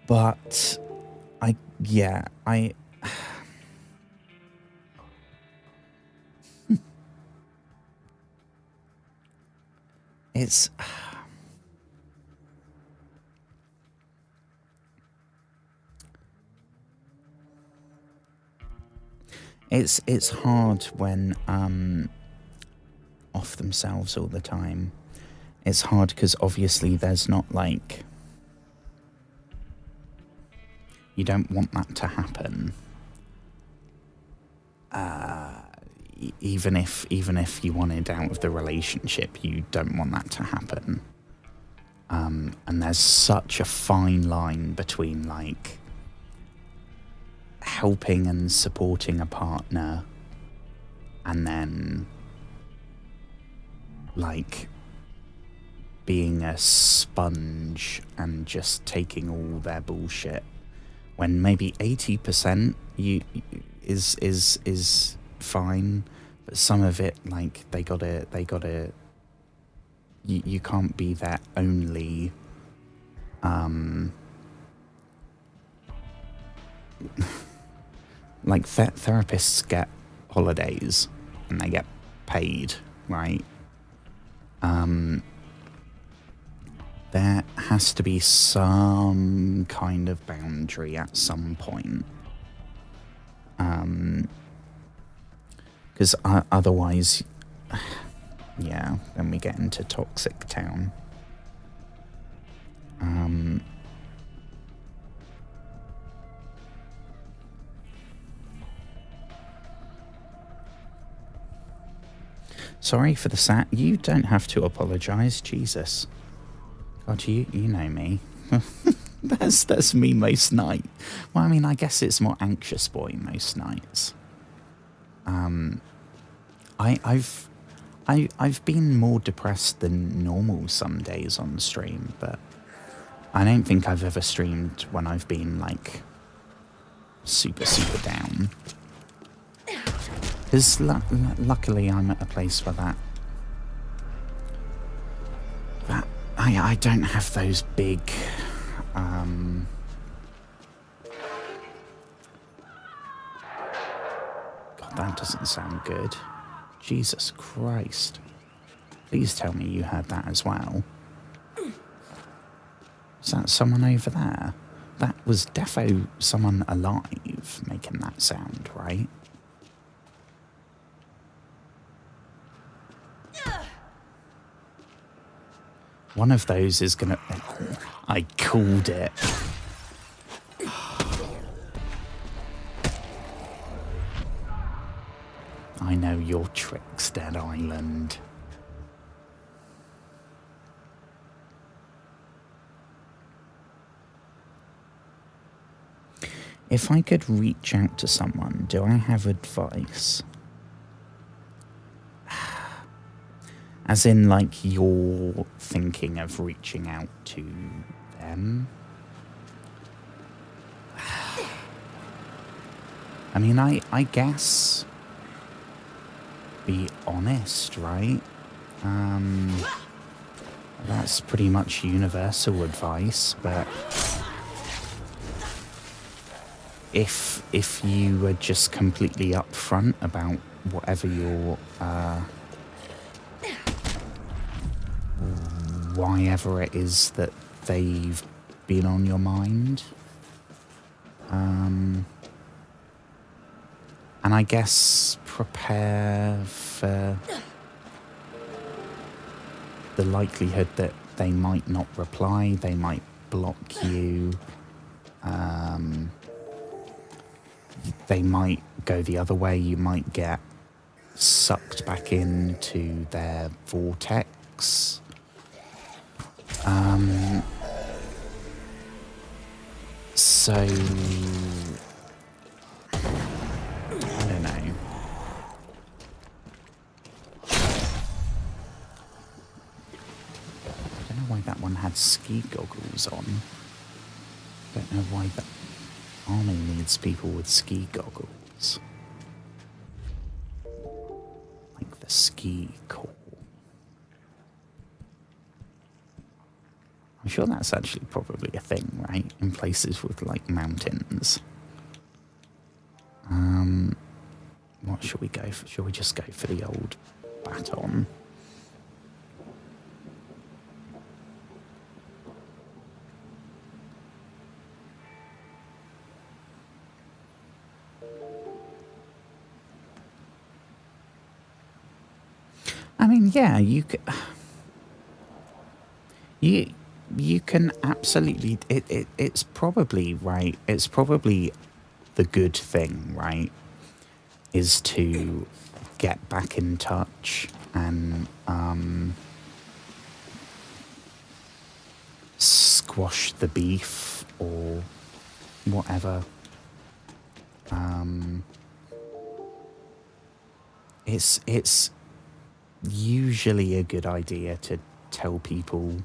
But I it's it's hard when off themselves all the time. It's hard because obviously there's not like, you don't want that to happen. Even if you wanted out of the relationship, you don't want that to happen. And there's such a fine line between like helping and supporting a partner and then like being a sponge and just taking all their bullshit, when maybe 80% is fine, but some of it, like they gotta you can't be their only like therapists get holidays and they get paid, right? There has to be some kind of boundary at some point. Because otherwise, yeah, then we get into toxic town. Sorry for the sat. You don't have to apologise, Jesus. God, you know me. That's me most night. Well, I mean, I guess it's more anxious boy most nights. I've been more depressed than normal some days on stream, but I don't think I've ever streamed when I've been like super down. Because luckily I'm at a place where that I don't have those big that doesn't sound good. Jesus Christ. Please tell me you heard that as well. Is that someone over there? That was defo someone alive making that sound, right? One of those is gonna... I called it. I know your tricks, Dead Island. If I could reach out to someone, do I have advice? As in, like, you're thinking of reaching out to them? I mean, I guess... be honest, right? That's pretty much universal advice, but... If you were just completely upfront about whatever your... whyever it is that they've been on your mind. And I guess prepare for the likelihood that they might not reply, they might block you, they might go the other way, you might get sucked back into their vortex. So, I don't know. I don't know why that one had ski goggles on. I don't know why the army needs people with ski goggles. Like the ski corps. I'm sure that's actually probably a thing, right? In places with, like, mountains. What should we go for? Should we just go for the old baton? I mean, yeah, you can absolutely... It's probably, right, it's probably the good thing, right, is to get back in touch and squash the beef or whatever. It's usually a good idea to tell people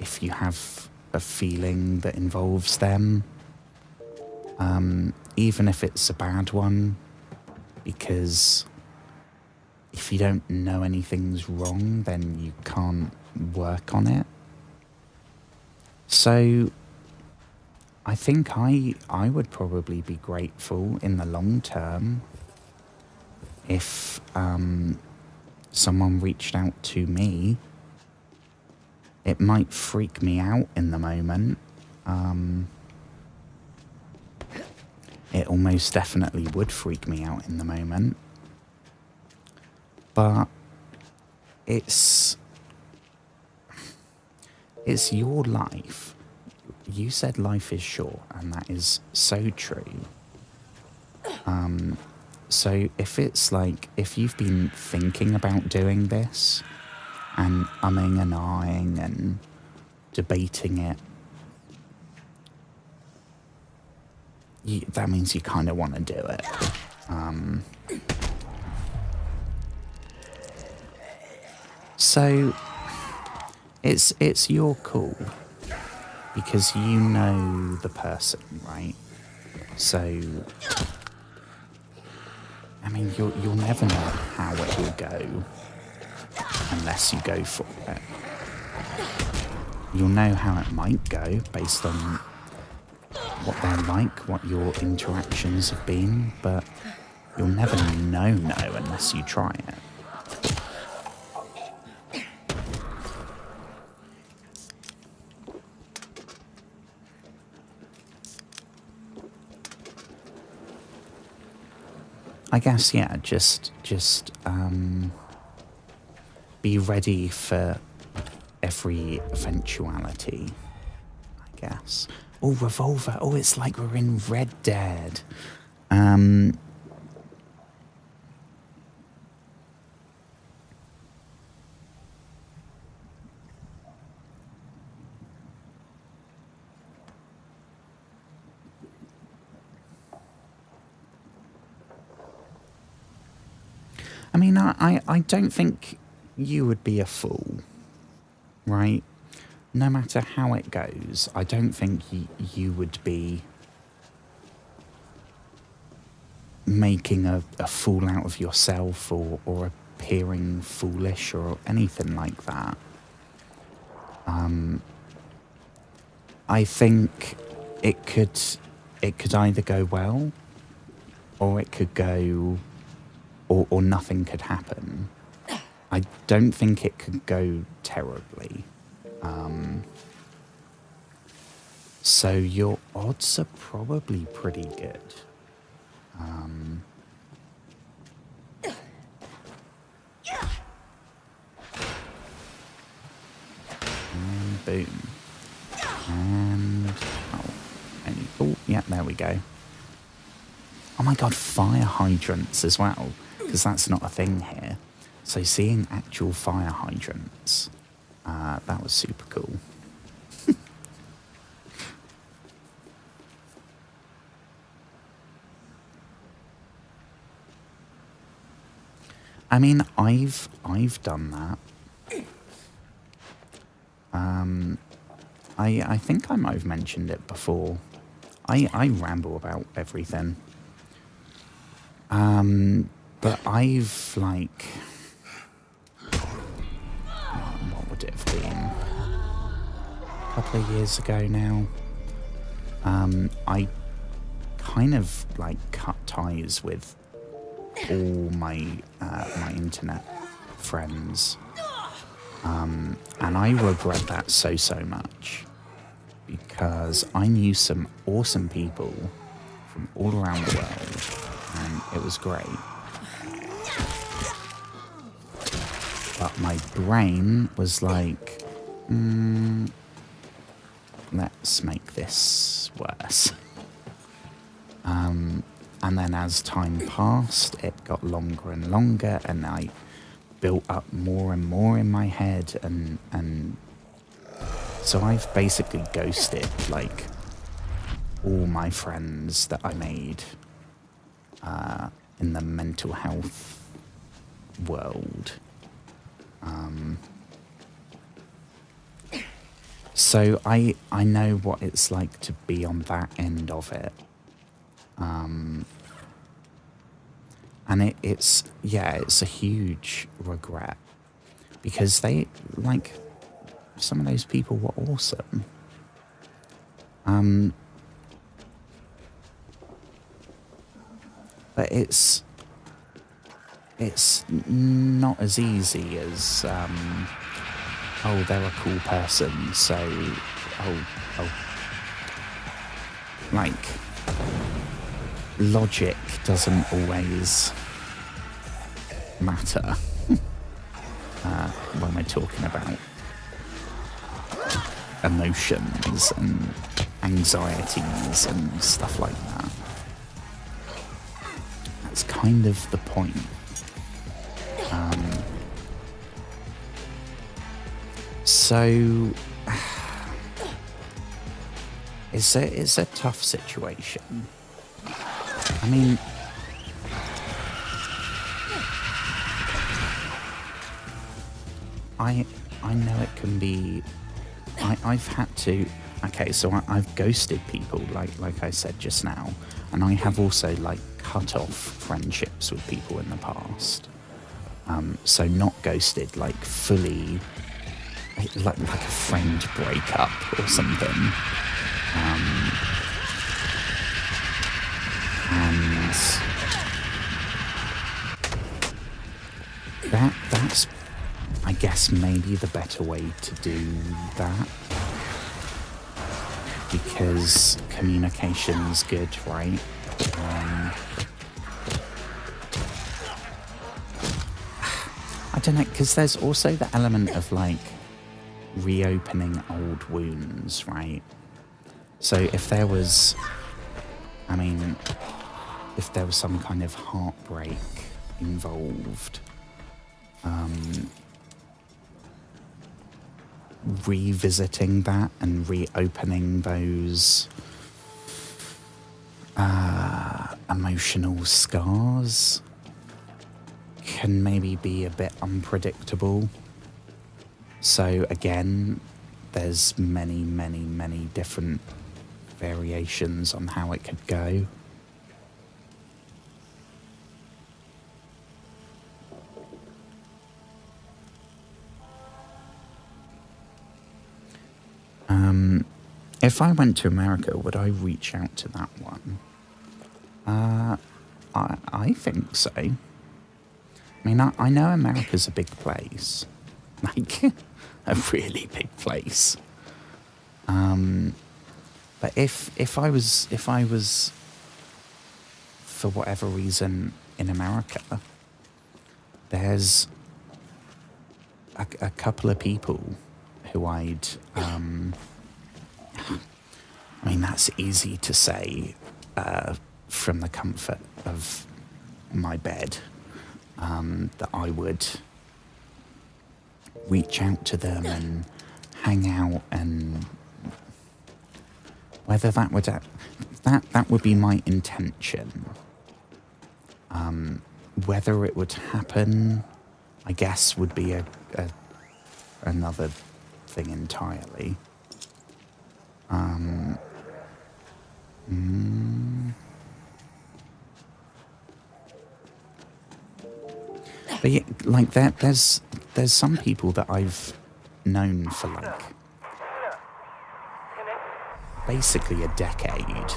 if you have a feeling that involves them, even if it's a bad one, because if you don't know anything's wrong, then you can't work on it. So I think I would probably be grateful in the long term if someone reached out to me. It might freak me out in the moment. It almost definitely would freak me out in the moment. But it's your life. You said life is short, and that is so true. So if it's like, if you've been thinking about doing this and umming and ahhing and debating it, that means you kind of want to do it. So it's your call, because you know the person, right? So I mean, you'll never know how it will go unless you go for it. You'll know how it might go based on what they're like, what your interactions have been, but You'll never know no unless you try it. I guess, yeah, just be ready for every eventuality, I guess. Oh, revolver. Oh, it's like we're in Red Dead. I mean, I don't think you would be a fool, right? No matter how it goes, I don't think you would be making a fool out of yourself or appearing foolish or anything like that. I think it could either go well or it could go or nothing could happen. I don't think it could go terribly. So your odds are probably pretty good. And boom. And oh, yeah, there we go. Oh my god, fire hydrants as well, because that's not a thing here. So seeing actual fire hydrants, that was super cool. I mean, I've done that. I think I might have mentioned it before. I ramble about everything. But I've like, what would it have been? A couple of years ago now. I kind of like cut ties with all my my internet friends, and I regret that so much, because I knew some awesome people from all around the world and it was great, but my brain was like, let's make this worse. And then as time passed, it got longer and longer, and I built up more and more in my head, and so I've basically ghosted like all my friends that I made in the mental health world. So I know what it's like to be on that end of it. And it's a huge regret, because they, like, some of those people were awesome. But it's not as easy as, oh, they're a cool person, so, like, logic doesn't always matter when we're talking about emotions and anxieties and stuff like that. That's kind of the point. So it's a tough situation. I mean, I know it can be. I've had to. Okay, so I've ghosted people, like I said just now, and I have also like cut off friendships with people in the past. So not ghosted, like fully, like a friend breakup or something. And guess maybe the better way to do that, because communication's good, right? I don't know, because there's also the element of like reopening old wounds, right? So if there was, I mean, if there was some kind of heartbreak involved, revisiting that and reopening those emotional scars can maybe be a bit unpredictable. So again, there's many different variations on how it could go. If I went to America, would I reach out to that one? I think so. I mean, I know America's a big place. Like, a really big place. But if I was, for whatever reason, in America, there's a couple of people who I'd... I mean, that's easy to say from the comfort of my bed, that I would reach out to them and hang out, and whether that would that would be my intention. Whether it would happen, I guess, would be another thing entirely. But yeah, like there's some people that I've known for like basically a decade.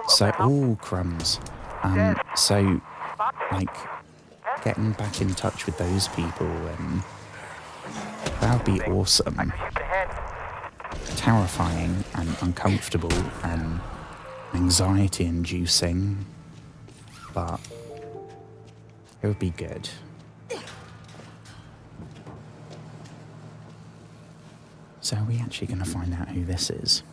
So all crumbs. So like getting back in touch with those people, and that would be awesome. Terrifying and uncomfortable and anxiety inducing, but it would be good. So are we actually going to find out who this is?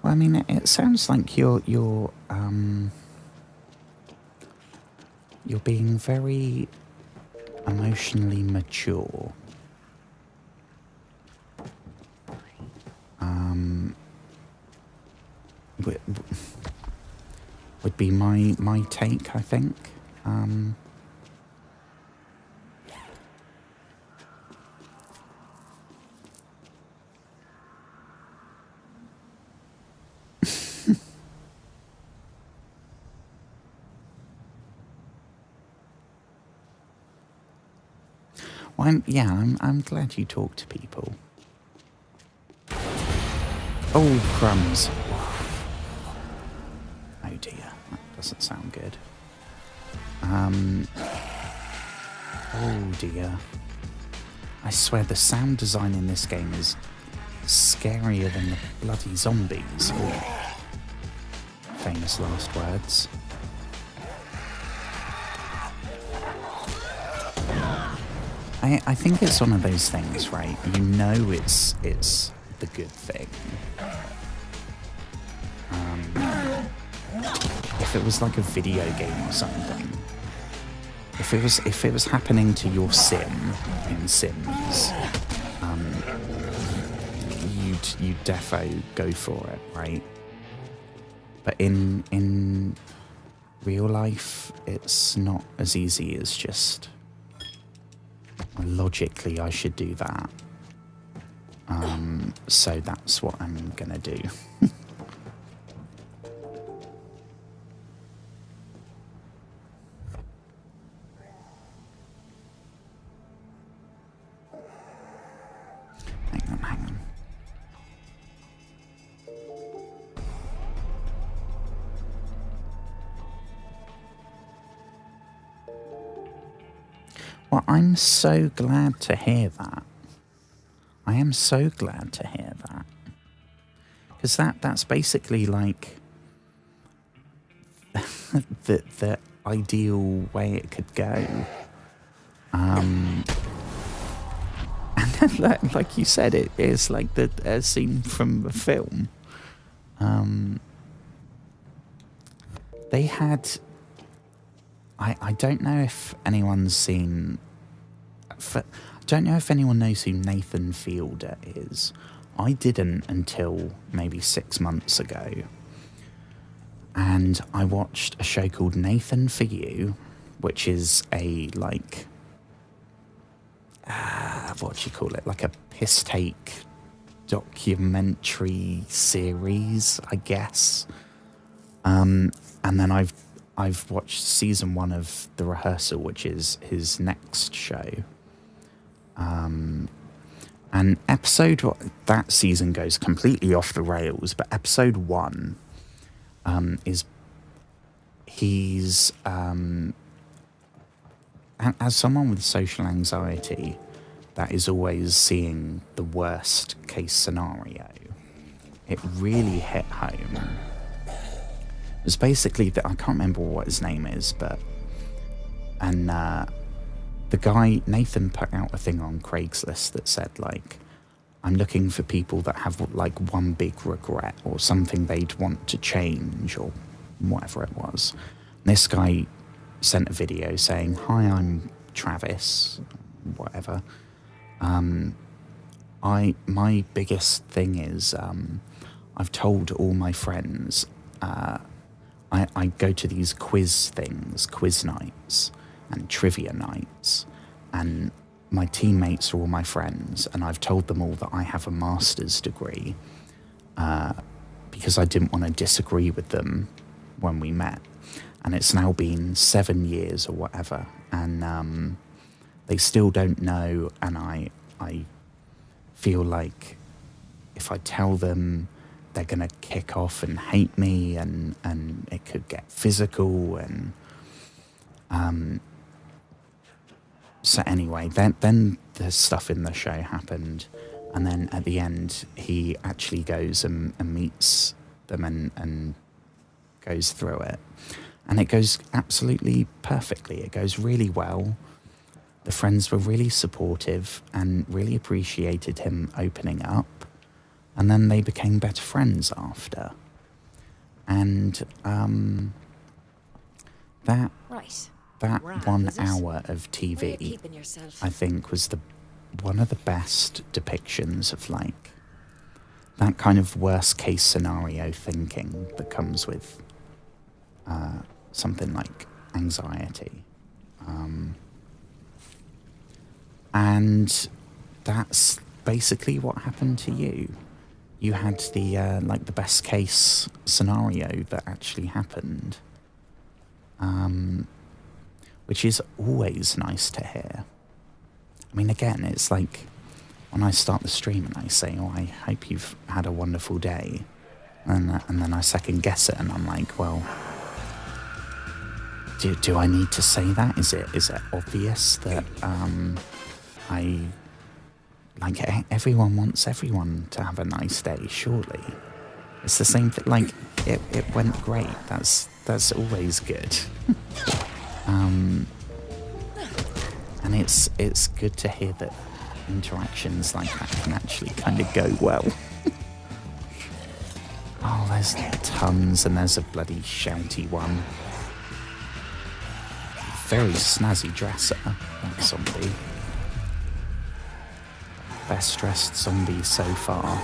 Well, I mean, it sounds like you're being very emotionally mature. Would be my take, I think. Well, I'm glad you talk to people. Oh, crumbs. Oh dear, that doesn't sound good. Oh dear. I swear the sound design in this game is scarier than the bloody zombies. Oh. Famous last words. I think it's one of those things, right? You know it's the good thing. If it was like a video game or something, if it was happening to your sim in Sims, you'd defo go for it, right? But in real life, it's not as easy as just logically I should do that. So that's what I'm gonna do. Well, I'm so glad to hear that. I am so glad to hear that. Because that's basically like the ideal way it could go. And like you said, it is like a scene from a film. They had... I don't know if anyone's seen... I don't know if anyone knows who Nathan Fielder is. I didn't until maybe 6 months ago. And I watched a show called Nathan For You, which is a, like... what do you call it? Like a piss take documentary series, I guess. And then I've watched season 1 of The Rehearsal, which is his next show. And that season goes completely off the rails, but episode 1 is he's as someone with social anxiety that is always seeing the worst case scenario, it really hit home. It was basically that I can't remember what his name is, and the guy Nathan put out a thing on Craigslist that said like, I'm looking for people that have like one big regret or something they'd want to change or whatever it was. And this guy sent a video saying, "Hi, I'm Travis," whatever. My biggest thing is I've told all my friends I go to these quiz nights and trivia nights, and my teammates are all my friends, and I've told them all that I have a master's degree because I didn't want to disagree with them when we met. And it's now been 7 years or whatever, and they still don't know, and I feel like if I tell them, they're going to kick off and hate me, and it could get physical. And so anyway, then the stuff in the show happened, and then at the end he actually goes and meets them and goes through it, and it goes absolutely perfectly. It goes really well. The friends were really supportive and really appreciated him opening up. And then they became better friends after. And that Right, 1 hour of Where you TV, keeping yourself? I think, was one of the best depictions of like that kind of worst case scenario thinking that comes with something like anxiety. And that's basically what happened to you. You had the like the best case scenario that actually happened, which is always nice to hear. I mean, again, it's like when I start the stream and I say, "Oh, I hope you've had a wonderful day," and then I second guess it, and I'm like, "Well, do I need to say that? Is it obvious that I like everyone wants everyone to have a nice day? Surely it's the same thing. Like it went great. That's always good." And it's good to hear that interactions like that can actually kind of go well. Oh, there's tons, and there's a bloody shouty one. Very snazzy dresser, that zombie. Best dressed zombie so far.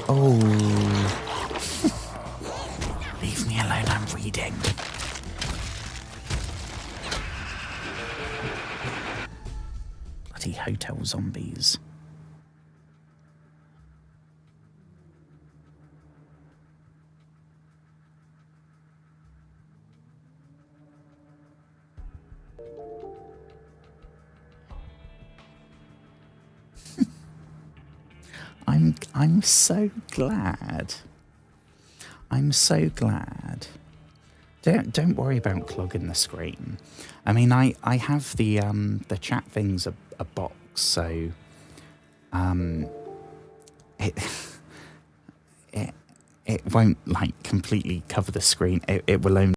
Oh. Leave me alone, I'm reading. Bloody hotel zombies. I'm so glad. I'm so glad. Don't worry about clogging the screen. I mean, I have the chat thing's a box, so it it won't like completely cover the screen. It will only